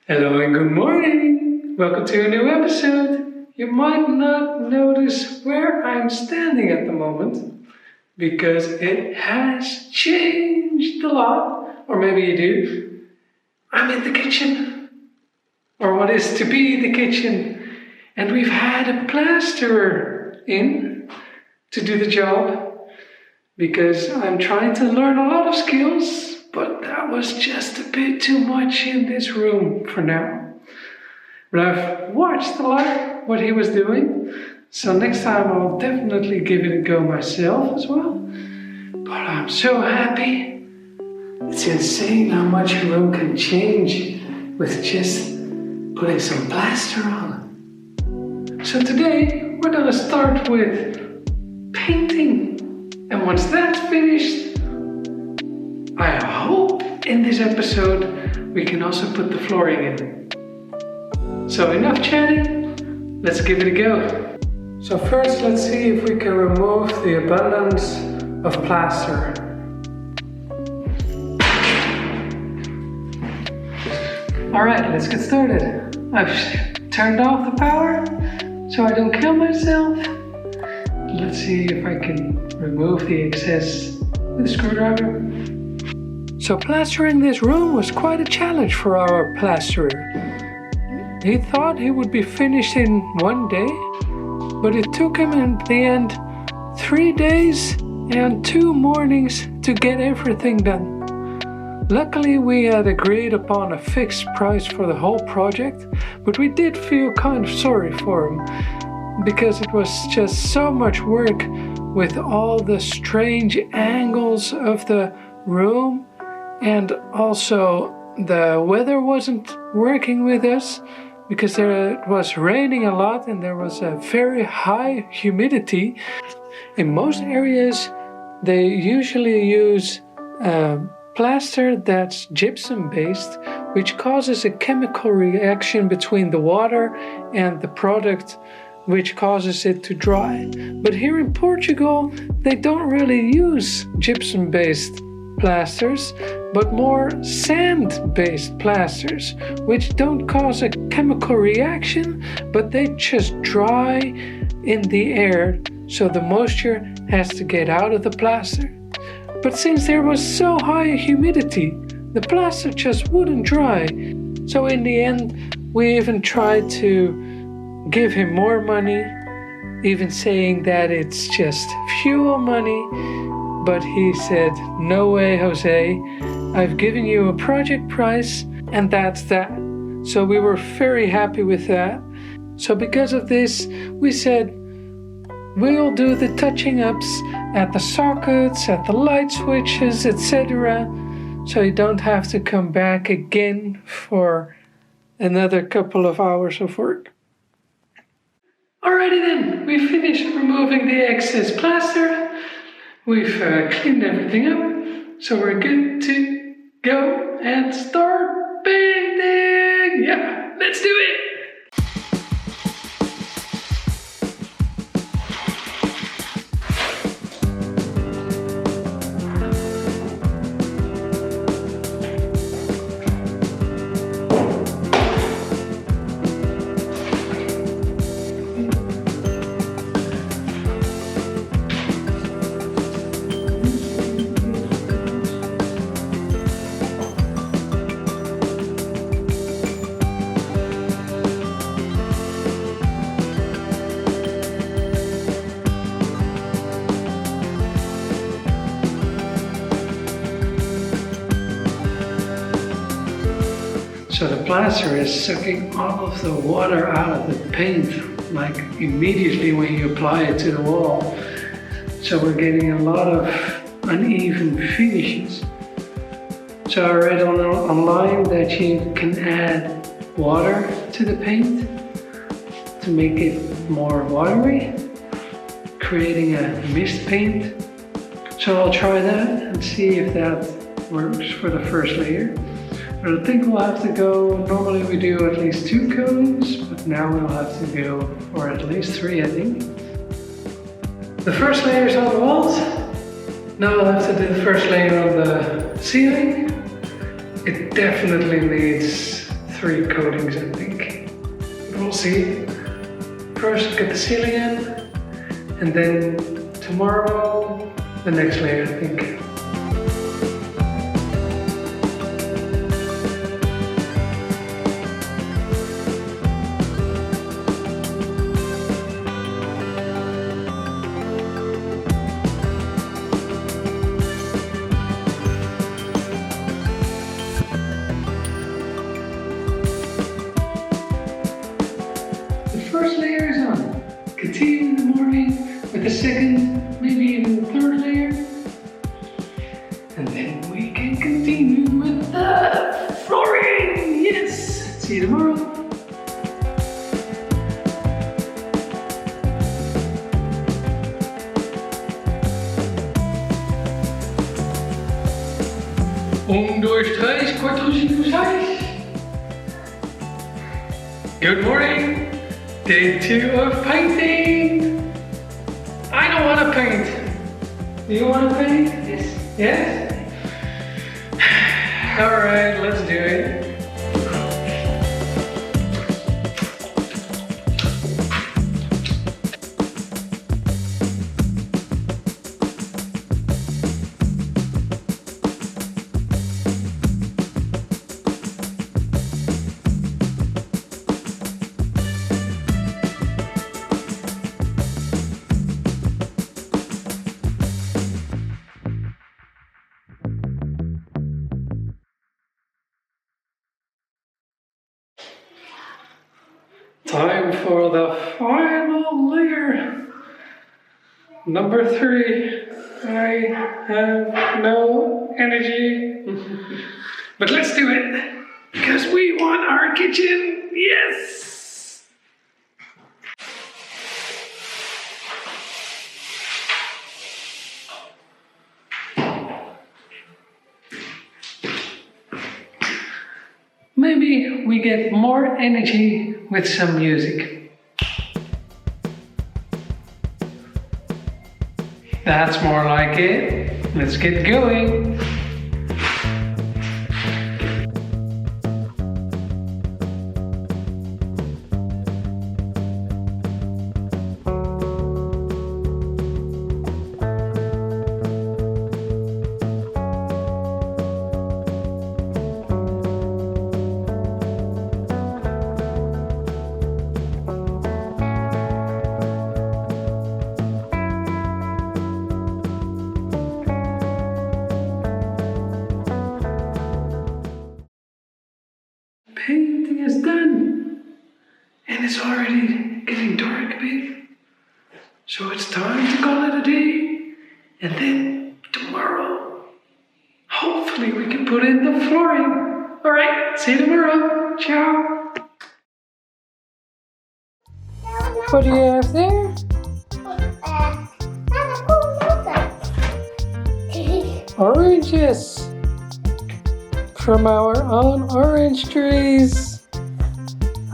Hello and good morning! Welcome to a new episode. You might not notice where I'm standing at the moment because it has changed a lot, or maybe you do. I'm in the kitchen, or what is to be the kitchen, and we've had a plasterer in to do the job because I'm trying to learn a lot of skills. But that was just a bit too much in this room for now. But I've watched a lot what he was doing, so next time I'll definitely give it a go myself as well. But I'm so happy. It's insane how much a room can change with just putting some plaster on. So today we're gonna start with painting. And once that's finished, I hope in this episode we can also put the flooring in. So enough chatting, let's give it a go. So first let's see if we can remove the abundance of plaster. Alright, let's get started. I've turned off the power so I don't kill myself. Let's see if I can remove the excess with a screwdriver. So plastering this room was quite a challenge for our plasterer. He thought he would be finished in one day, but it took him in the end 3 days and 2 mornings to get everything done. Luckily we had agreed upon a fixed price for the whole project, but we did feel kind of sorry for him because it was just so much work with all the strange angles of the room. And also the weather wasn't working with us because it was raining a lot and there was a very high humidity. In most areas they usually use plaster that's gypsum based, which causes a chemical reaction between the water and the product, which causes it to dry. But here in Portugal they don't really use gypsum based plasters, but more sand-based plasters, which don't cause a chemical reaction, but they just dry in the air, so the moisture has to get out of the plaster. But since there was so high humidity, the plaster just wouldn't dry. So in the end, we even tried to give him more money, even saying that it's just fuel money. But he said, no way, Jose, I've given you a project price and that's that. So we were very happy with that. So because of this, we said, we'll do the touching ups at the sockets, at the light switches, etc. So you don't have to come back again for another couple of hours of work. Alrighty then, we finished removing the excess plaster. We've cleaned everything up, so we're good to go and start painting! Yeah, let's do it! So the plaster is sucking all of the water out of the paint, like immediately when you apply it to the wall. So we're getting a lot of uneven finishes. So I read online that you can add water to the paint to make it more watery, creating a mist paint. So I'll try that and see if that works for the first layer. But I think we'll have to go, normally we do at least 2 coats, but now we'll have to go for at least 3, I think. The first layer is on the walls. Now I'll have to do the first layer on the ceiling. It definitely needs 3 coatings, I think. But we'll see. First, get the ceiling in, and then tomorrow, the next layer, I think. First layer is on. Continue in the morning with the second, maybe even the third layer. And then we can continue with the flooring. Yes! See you tomorrow. Door 3, 4, 5. Good morning. Day 2 of painting. I don't want to paint. Do you want to paint? Yes. Yes? Alright, let's do it. Time for the final layer. Number 3. I have no energy. But let's do it. Because we want our kitchen. Yes! Maybe we get more energy with some music. That's more like it. Let's get going. Painting is done, and it's already getting dark a bit. So it's time to call it a day, and then tomorrow, hopefully we can put in the flooring. Alright, see you tomorrow. Ciao. What do you have there? Oranges from our own orange trees.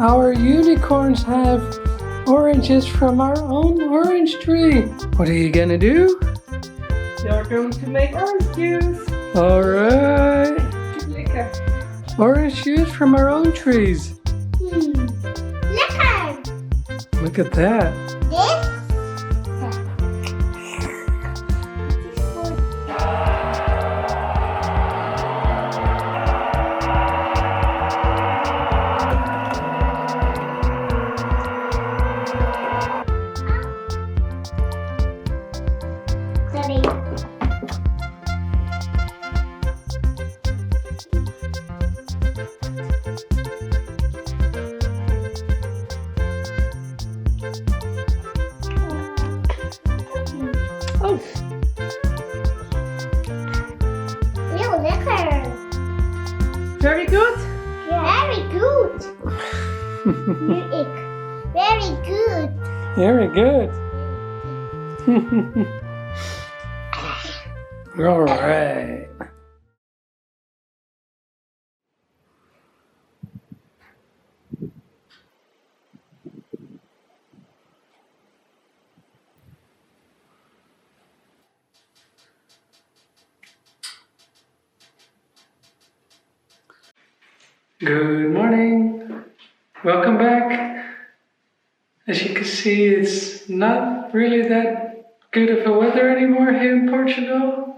Our unicorns have oranges from our own orange tree. What are you gonna do? They're going to make orange juice. Alright. Lekker. Orange juice from our own trees. Lekker. Look at that. This? Sorry. Oh, Heel lekker. very good. Very good. Nu ik. Very good. Very good. Alright. Good morning. Welcome back. As you can see, it's not really that good of a weather anymore here in Portugal.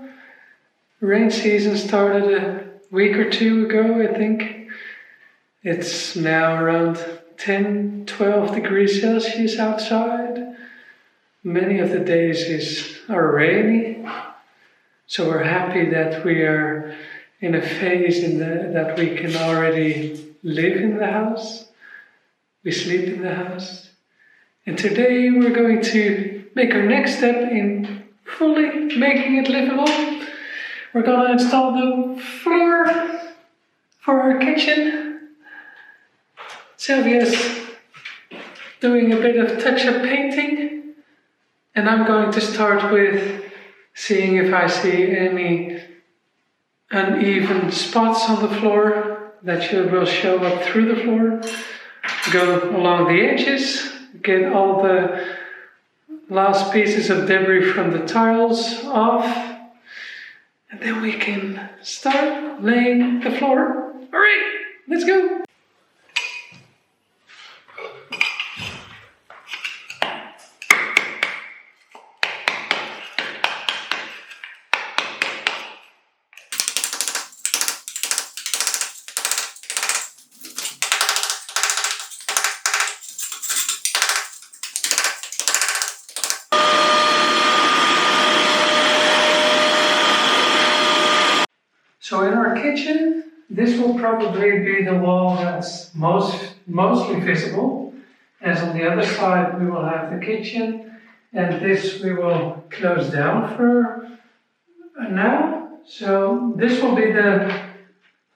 Rain season started a week or two ago, I think. It's now around 10, 12 degrees Celsius outside. Many of the days are rainy. So we're happy that we are in a phase that we can already live in the house. We sleep in the house. And today we're going to make our next step in fully making it livable. We're going to install the floor for our kitchen. Sylvia's doing a bit of touch-up painting. And I'm going to start with seeing if I see any uneven spots on the floor that will show up through the floor. Go along the edges, get all the last pieces of debris from the tiles off, and then we can start laying the floor. All right, let's go. So in our kitchen, this will probably be the wall that's mostly visible. As on the other side, we will have the kitchen, and this we will close down for now. So this will be the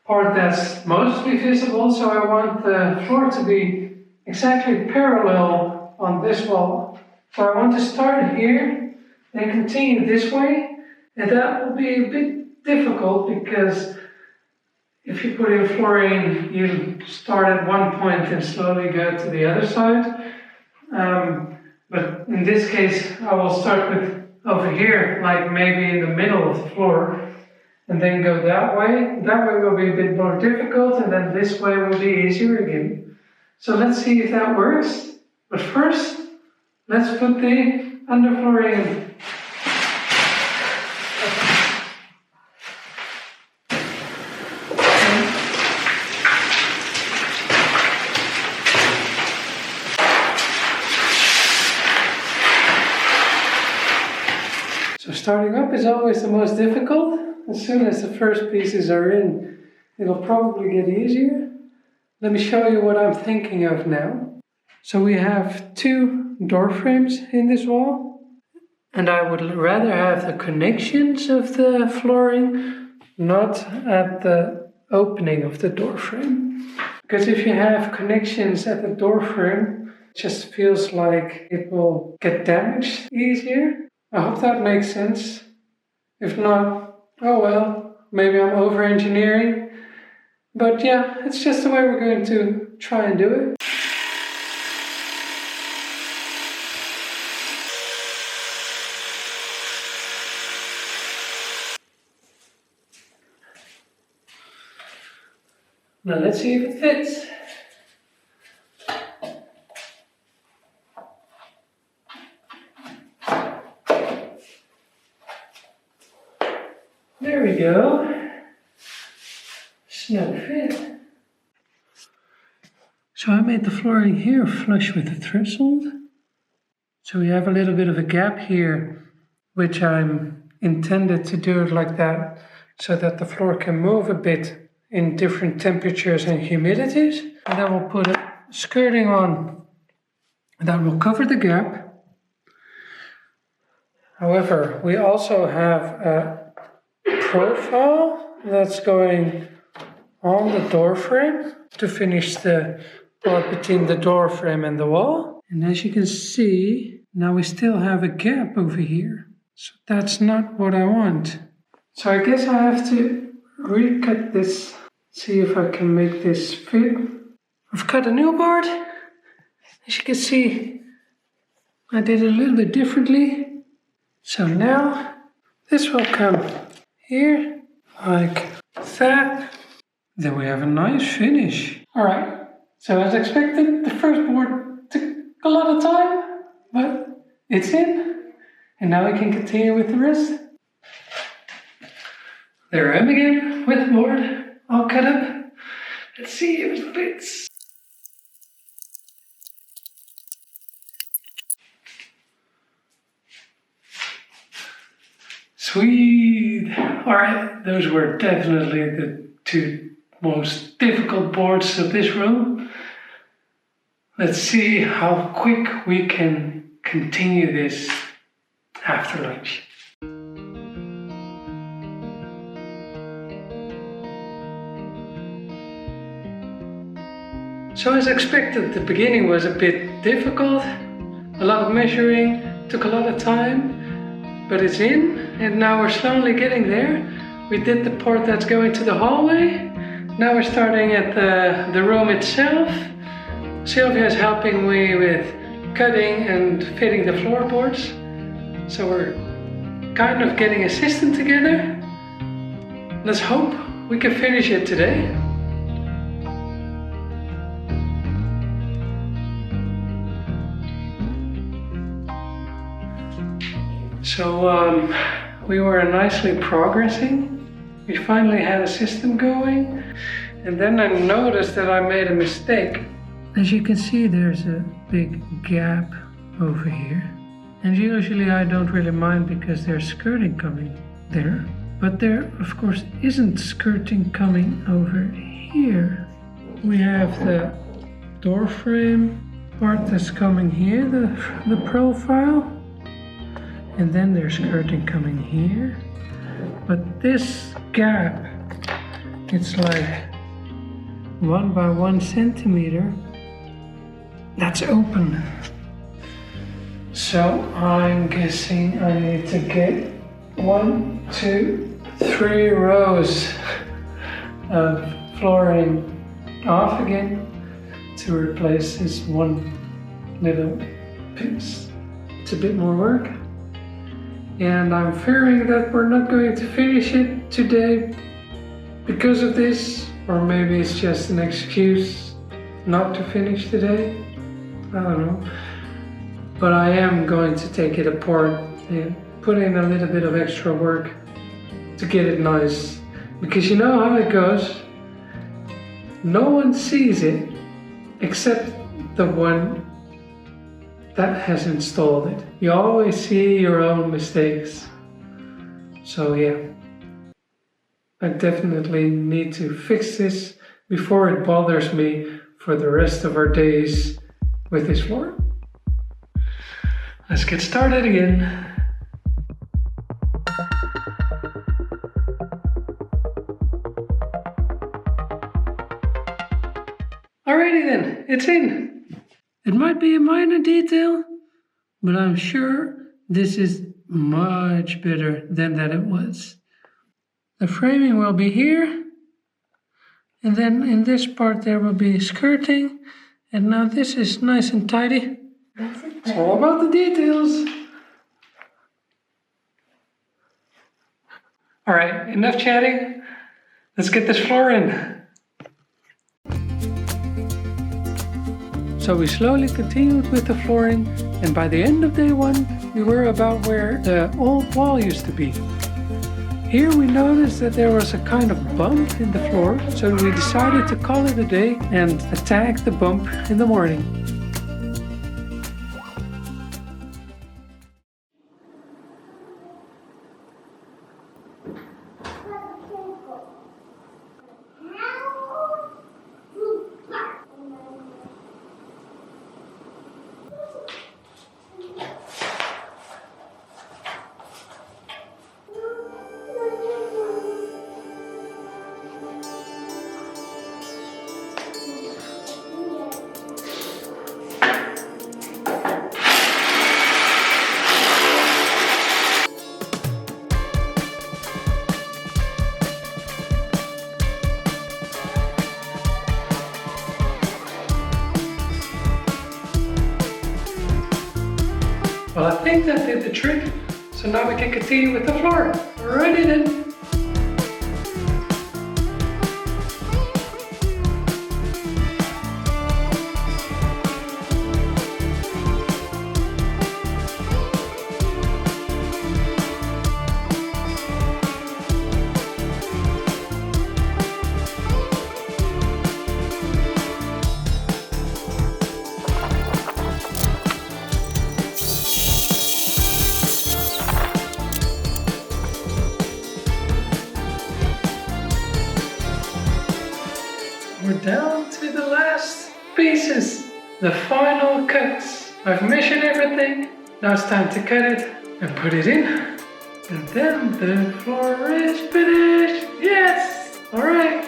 part that's mostly visible. So I want the floor to be exactly parallel on this wall. So I want to start here and continue this way, and that will be a bit difficult because if you put in flooring, you start at one point and slowly go to the other side. But in this case, I will start with over here, like maybe in the middle of the floor, and then go that way. That way will be a bit more difficult, and then this way will be easier again. So let's see if that works. But first, let's put the underflooring in. So starting up is always the most difficult. As soon as the first pieces are in, it'll probably get easier. Let me show you what I'm thinking of now. So we have 2 door frames in this wall, and I would rather have the connections of the flooring not at the opening of the door frame. Because if you have connections at the door frame, it just feels like it will get damaged easier. I hope that makes sense. If not, oh well, maybe I'm over-engineering. But yeah, it's just the way we're going to try and do it. Now let's see if it fits. There we go. Snug fit. So I made the flooring here flush with the threshold. So we have a little bit of a gap here, which I'm intended to do it like that, so that the floor can move a bit in different temperatures and humidities. And then we'll put a skirting on that will cover the gap. However, we also have a profile that's going on the door frame to finish the part between the door frame and the wall. And as you can see, now we still have a gap over here. So that's not what I want. So I guess I have to recut this, see if I can make this fit. I've cut a new board. As you can see, I did it a little bit differently. So now this will come here like that. then we have a nice finish. Alright, so as expected, the first board took a lot of time, but it's in. And now we can continue with the rest. There I am again with the board all cut up. Let's see if it fits. Sweet! Alright, those were definitely the two most difficult boards of this room. Let's see how quick we can continue this after lunch. So as expected, the beginning was a bit difficult. A lot of measuring, took a lot of time, but it's in, and now we're slowly getting there. We did the part that's going to the hallway. Now we're starting at the room itself. Sylvia is helping me with cutting and fitting the floorboards. So we're kind of getting a system together. Let's hope we can finish it today. So we were nicely progressing. We finally had a system going, and then I noticed that I made a mistake. As you can see, there's a big gap over here. And usually I don't really mind because there's skirting coming there. But there, of course, isn't skirting coming over here. We have the door frame part that's coming here, the profile. And then there's skirting coming here. But this gap, it's like 1 by 1 centimeter. That's open. So I'm guessing I need to get 1, 2, 3 rows of flooring off again to replace this one little piece. It's a bit more work. And I'm fearing that we're not going to finish it today because of this, or maybe it's just an excuse not to finish today. I don't know. But I am going to take it apart and put in a little bit of extra work to get it nice. Because you know how it goes. No one sees it except the one that has installed it. You always see your own mistakes. So yeah, I definitely need to fix this before it bothers me for the rest of our days with this floor. Let's get started again. Alrighty then, it's in. It might be a minor detail, but I'm sure this is much better than that it was. The framing will be here, and then in this part there will be skirting, and now this is nice and tidy. It's all about the details. Alright, enough chatting. Let's get this floor in. So we slowly continued with the flooring, and by the end of day 1 we were about where the old wall used to be. Here we noticed that there was a kind of bump in the floor, so we decided to call it a day and attack the bump in the morning. Well, I think that did the trick, so now we can continue with the floor. Alrighty then. down to the last pieces, the final cuts. I've measured everything. Now it's time to cut it and put it in. And then the floor is finished. Yes! Alright.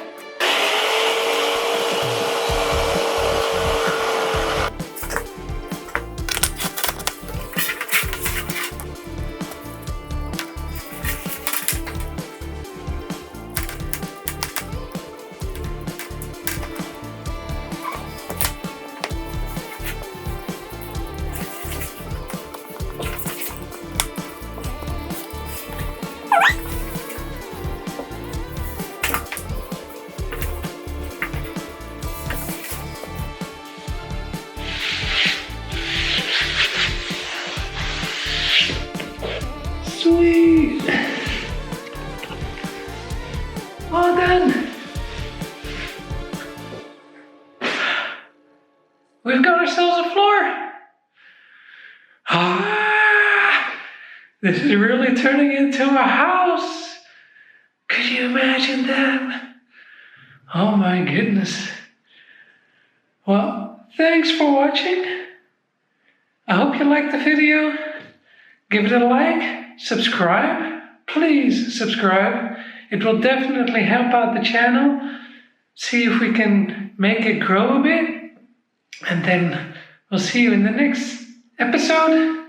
Sweet! All done! We've got ourselves a floor! Ah! This is really turning into a house! Could you imagine that? Oh my goodness. Well, thanks for watching. I hope you liked the video. Give it a like, subscribe. Please subscribe. It will definitely help out the channel. See if we can make it grow a bit. And then we'll see you in the next episode,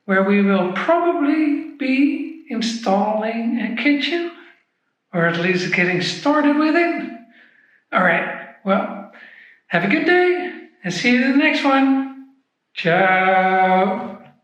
where we will probably be installing a kitchen, or at least getting started with it. All right, well, have a good day and see you in the next one. Ciao.